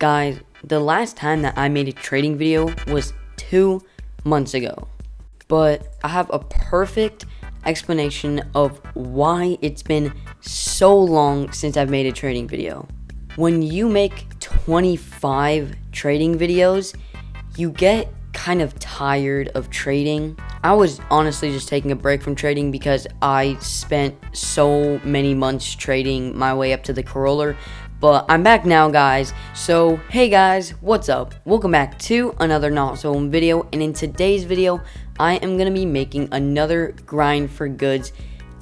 Guys, the last time that I made a trading video was 2 months ago. But I have a perfect explanation of why it's been so long since I've made a trading video. When you make 25 trading videos, you get kind of tired of trading. I was honestly just taking a break from trading because I spent so many months trading my way up to the Corolla. But I'm back now, guys. So, hey guys, what's up? Welcome back to another Not So Home video. And in today's video, I am going to be making another Grind for Goods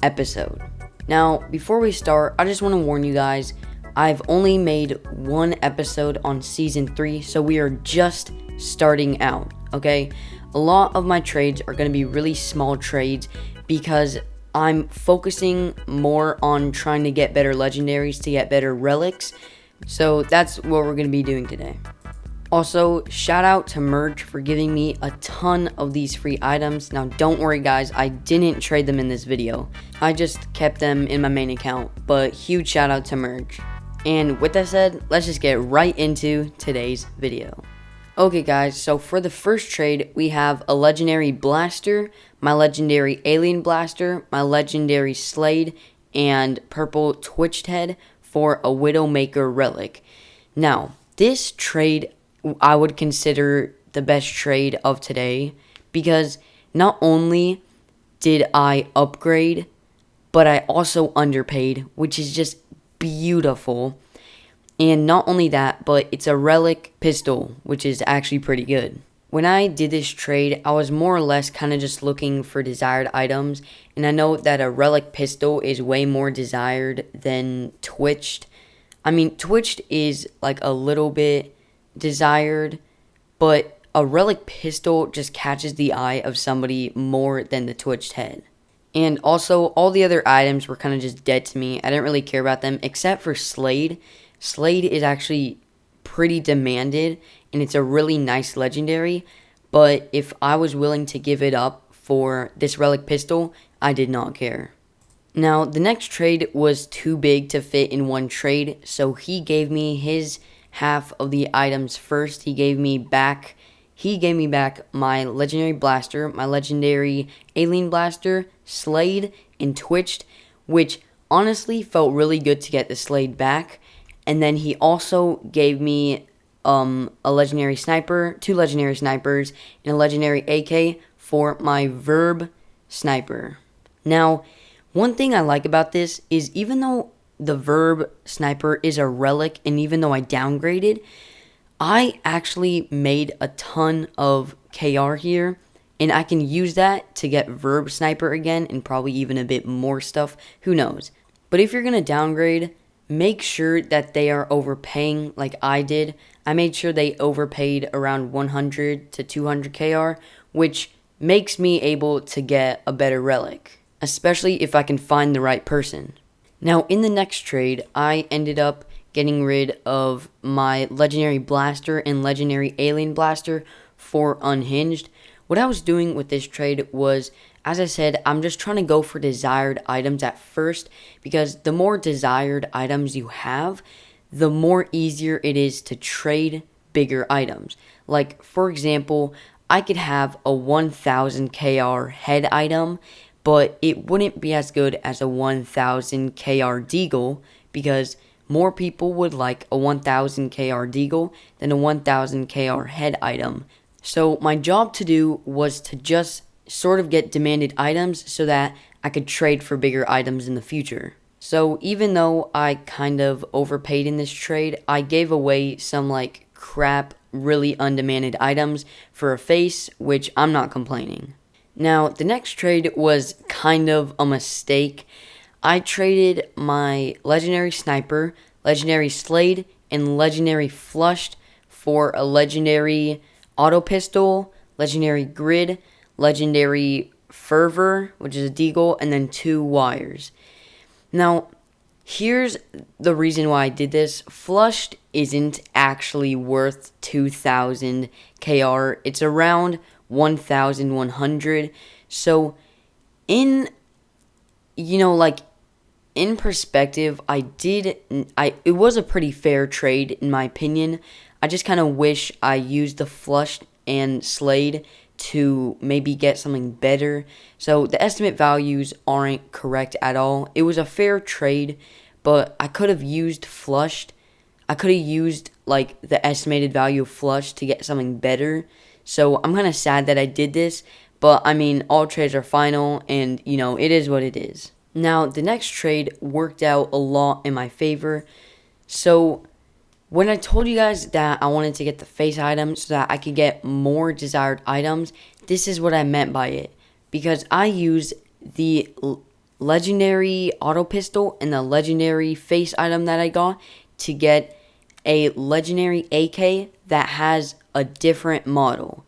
episode. Now, before we start, I just want to warn you guys, I've only made one episode on Season 3, so we are just starting out, okay? A lot of my trades are going to be really small trades because I'm focusing more on trying to get better legendaries to get better relics. So that's what we're going to be doing today. Also, shout out to Merge for giving me a ton of these free items. Now, don't worry guys, I didn't trade them in this video. I just kept them in my main account, but huge shout out to Merge. And with that said, let's just get right into today's video. Okay guys, so for the first trade, we have a legendary blaster, my legendary alien blaster, my legendary Slade, and purple twitched head for a Widowmaker relic. Now, this trade I would consider the best trade of today because not only did I upgrade, but I also underpaid, which is just beautiful. And not only that, but it's a relic pistol, which is actually pretty good. When I did this trade, I was more or less kind of just looking for desired items. And I know that a relic pistol is way more desired than twitched. I mean, twitched is like a little bit desired, but a relic pistol just catches the eye of somebody more than the twitched head. And also, all the other items were kind of just dead to me. I didn't really care about them, except for Slade. Slade is actually pretty demanded, and it's a really nice legendary, but if I was willing to give it up for this relic pistol, I did not care. Now, the next trade was too big to fit in one trade, so he gave me his half of the items first. He gave me back my legendary blaster, my legendary alien blaster, Slade, and twitched, which honestly felt really good to get the Slade back. And then he also gave me a legendary sniper, 2 legendary snipers, and a legendary AK for my Verb sniper. Now, one thing I like about this is even though the Verb sniper is a relic, and even though I downgraded, I actually made a ton of KR here, and I can use that to get Verb sniper again, and probably even a bit more stuff, who knows. But if you're going to downgrade, make sure that they are overpaying like I did. I made sure they overpaid around 100 to 200 KR, which makes me able to get a better relic, especially if I can find the right person. Now, in the next trade, I ended up getting rid of my legendary blaster and legendary alien blaster for unhinged. What I was doing with this trade was, as I said, I'm just trying to go for desired items at first, because the more desired items you have, the more easier it is to trade bigger items. Like, for example, I could have a 1000 KR head item, but it wouldn't be as good as a 1000 KR deagle, because more people would like a 1000 KR deagle than a 1000 KR head item. So my job to do was to just sort of get demanded items so that I could trade for bigger items in the future. So even though I kind of overpaid in this trade, I gave away some like crap, really undemanded items for a face, which I'm not complaining. Now, the next trade was kind of a mistake. I traded my legendary sniper, legendary Slade, and legendary flushed for a legendary auto pistol, legendary grid, legendary fervor, which is a deagle, and then 2 wires. Now, here's the reason why I did this. Flushed isn't actually worth 2000 KR. It's around 1100. So in, like in perspective, it was a pretty fair trade in my opinion. I just kind of wish I used the flushed and slayed to maybe get something better. So the estimate values aren't correct at all. It was a fair trade, but I could have used flushed. I could have used like the estimated value of flush to get something better. So I'm kind of sad that I did this, but I mean, all trades are final, and you know, it is what it is. Now, the next trade worked out a lot in my favor. So when I told you guys that I wanted to get the face item so that I could get more desired items, this is what I meant by it. Because I use the legendary auto pistol and the legendary face item that I got to get a legendary AK that has a different model.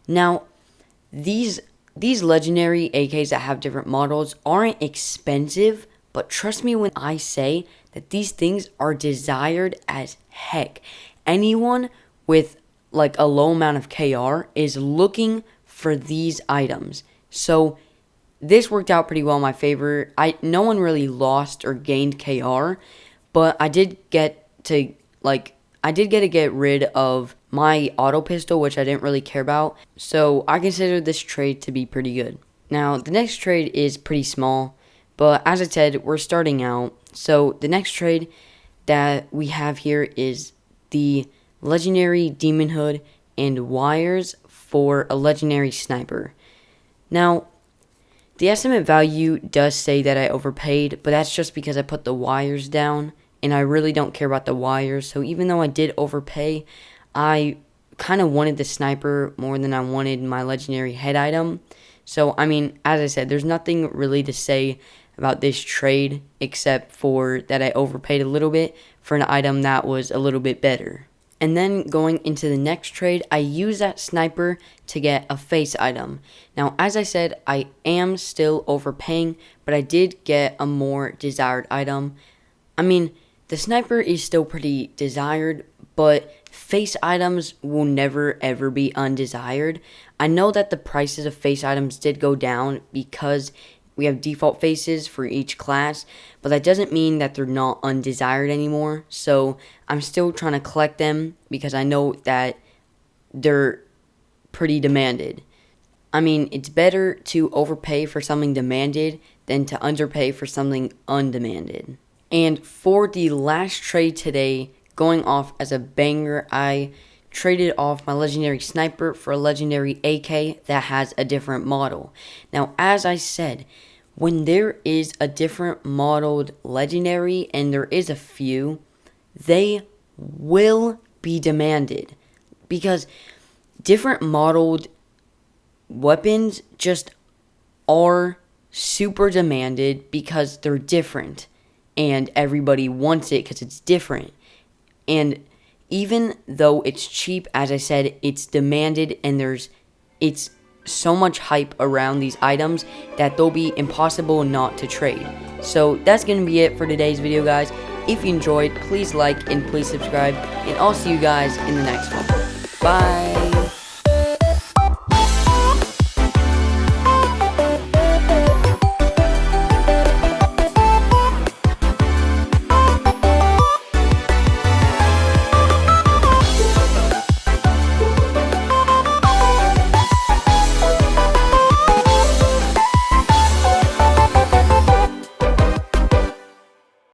Now, these legendary AKs that have different models aren't expensive, but trust me when I say that these things are desired as heck. Anyone with like a low amount of KR is looking for these items. So this worked out pretty well in my favor. No one really lost or gained KR, but I did get to get rid of my auto pistol, which I didn't really care about. So I consider this trade to be pretty good. Now, the next trade is pretty small, but as I said, we're starting out. So the next trade that we have here is the legendary demon hood and wires for a legendary sniper. Now, the estimate value does say that I overpaid, but that's just because I put the wires down, and I really don't care about the wires. So even though I did overpay, I kind of wanted the sniper more than I wanted my legendary head item. So, I mean, as I said, there's nothing really to say about this trade except for that I overpaid a little bit for an item that was a little bit better. And then going into the next trade, I used that sniper to get a face item. Now, as I said, I am still overpaying, but I did get a more desired item. I mean, the sniper is still pretty desired, but face items will never ever be undesired. I know that the prices of face items did go down because we have default faces for each class, but that doesn't mean that they're not undesired anymore. So I'm still trying to collect them because I know that they're pretty demanded. I mean, it's better to overpay for something demanded than to underpay for something undemanded. And for the last trade today, going off as a banger, I traded off my legendary sniper for a legendary AK that has a different model. Now, as I said, when there is a different modeled legendary, and there is a few, they will be demanded. Because different modeled weapons just are super demanded because they're different. And everybody wants it because it's different. And even though it's cheap, as I said, it's demanded, and it's so much hype around these items that they'll be impossible not to trade. So that's going to be it for today's video, guys. If you enjoyed, please like and please subscribe, and I'll see you guys in the next one. Bye!